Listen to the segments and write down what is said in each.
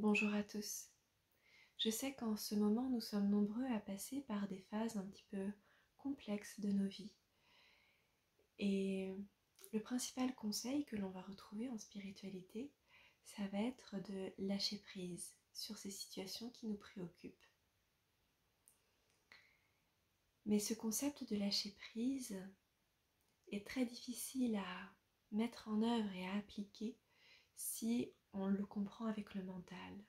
Bonjour à tous. Je sais qu'en ce moment, nous sommes nombreux à passer par des phases un petit peu complexes de nos vies. Et le principal conseil que l'on va retrouver en spiritualité, ça va être de lâcher prise sur ces situations qui nous préoccupent. Mais ce concept de lâcher prise est très difficile à mettre en œuvre et à appliquer si on le comprend avec le mental.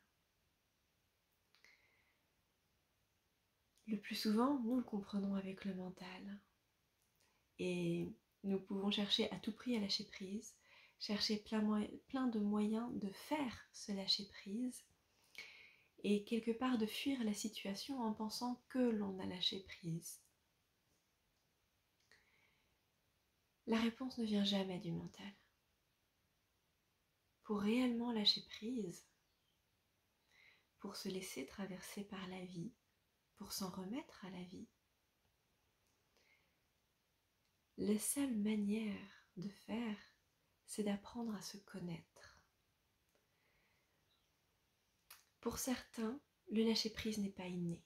Le plus souvent, nous le comprenons avec le mental. Et nous pouvons chercher à tout prix à lâcher prise, chercher plein de moyens de faire ce lâcher prise et quelque part de fuir la situation en pensant que l'on a lâché prise. La réponse ne vient jamais du mental. Pour réellement lâcher prise, pour se laisser traverser par la vie, pour s'en remettre à la vie, la seule manière de faire, c'est d'apprendre à se connaître. Pour certains, le lâcher-prise n'est pas inné.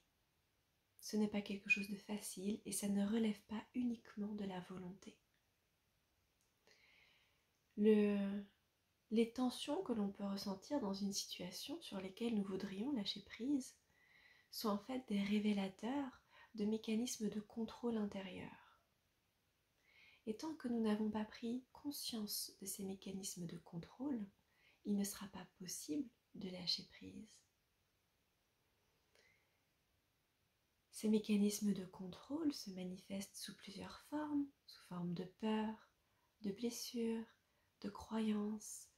Ce n'est pas quelque chose de facile et ça ne relève pas uniquement de la volonté. Les tensions que l'on peut ressentir dans une situation sur lesquelles nous voudrions lâcher prise sont en fait des révélateurs de mécanismes de contrôle intérieur. Et tant que nous n'avons pas pris conscience de ces mécanismes de contrôle, il ne sera pas possible de lâcher prise. Ces mécanismes de contrôle se manifestent sous plusieurs formes, sous forme de peur, de blessures, de croyances,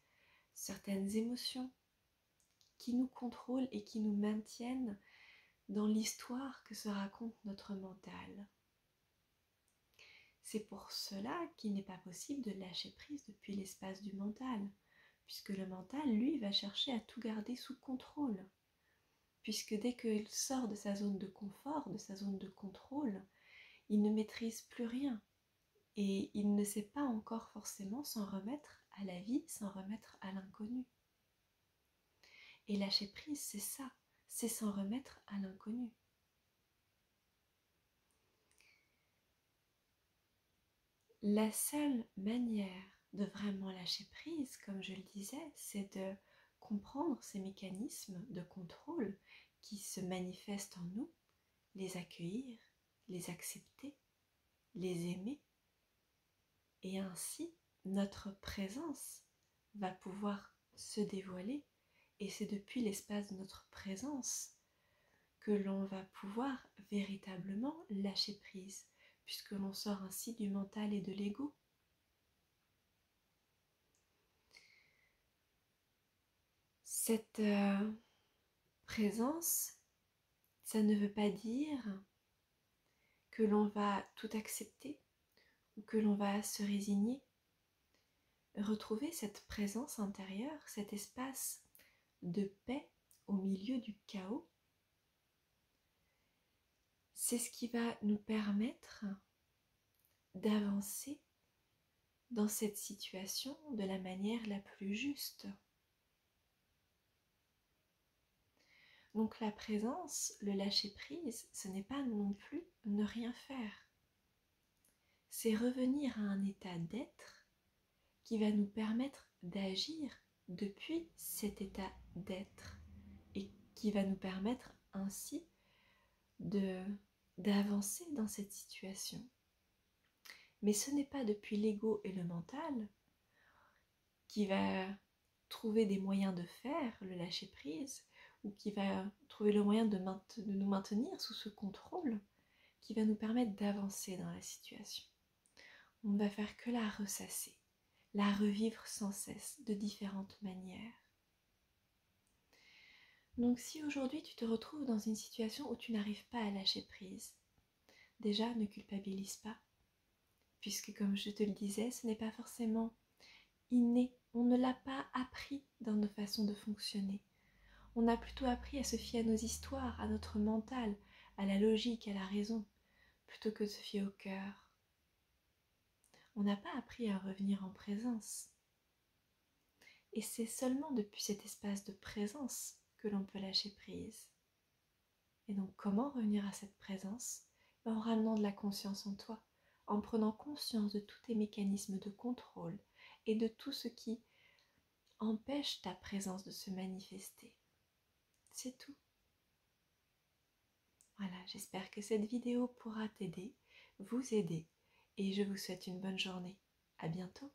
certaines émotions qui nous contrôlent et qui nous maintiennent dans l'histoire que se raconte notre mental. C'est pour cela qu'il n'est pas possible de lâcher prise depuis l'espace du mental, puisque le mental, lui, va chercher à tout garder sous contrôle. Puisque dès qu'il sort de sa zone de confort, de sa zone de contrôle, il ne maîtrise plus rien. Et il ne sait pas encore forcément s'en remettre à la vie, s'en remettre à l'inconnu. Et lâcher prise, c'est ça, c'est s'en remettre à l'inconnu. La seule manière de vraiment lâcher prise, comme je le disais, c'est de comprendre ces mécanismes de contrôle qui se manifestent en nous, les accueillir, les accepter, les aimer. Et ainsi, notre présence va pouvoir se dévoiler et c'est depuis l'espace de notre présence que l'on va pouvoir véritablement lâcher prise, puisque l'on sort ainsi du mental et de l'ego. Cette présence, ça ne veut pas dire que l'on va tout accepter ou que l'on va se résigner. Retrouver cette présence intérieure, cet espace de paix au milieu du chaos, c'est ce qui va nous permettre d'avancer dans cette situation de la manière la plus juste. Donc la présence, le lâcher-prise, ce n'est pas non plus ne rien faire. C'est revenir à un état d'être qui va nous permettre d'agir depuis cet état d'être et qui va nous permettre ainsi d'avancer dans cette situation. Mais ce n'est pas depuis l'ego et le mental qui va trouver des moyens de faire le lâcher-prise ou qui va trouver le moyen de nous maintenir sous ce contrôle qui va nous permettre d'avancer dans la situation. On ne va faire que la ressasser, la revivre sans cesse de différentes manières. Donc si aujourd'hui tu te retrouves dans une situation où tu n'arrives pas à lâcher prise, déjà ne culpabilise pas, puisque comme je te le disais, ce n'est pas forcément inné, on ne l'a pas appris dans nos façons de fonctionner. On a plutôt appris à se fier à nos histoires, à notre mental, à la logique, à la raison, plutôt que de se fier au cœur. On n'a pas appris à revenir en présence. Et c'est seulement depuis cet espace de présence que l'on peut lâcher prise. Et donc comment revenir à cette présence? En ramenant de la conscience en toi, en prenant conscience de tous tes mécanismes de contrôle et de tout ce qui empêche ta présence de se manifester. C'est tout. Voilà, j'espère que cette vidéo pourra t'aider, vous aider, et je vous souhaite une bonne journée. À bientôt.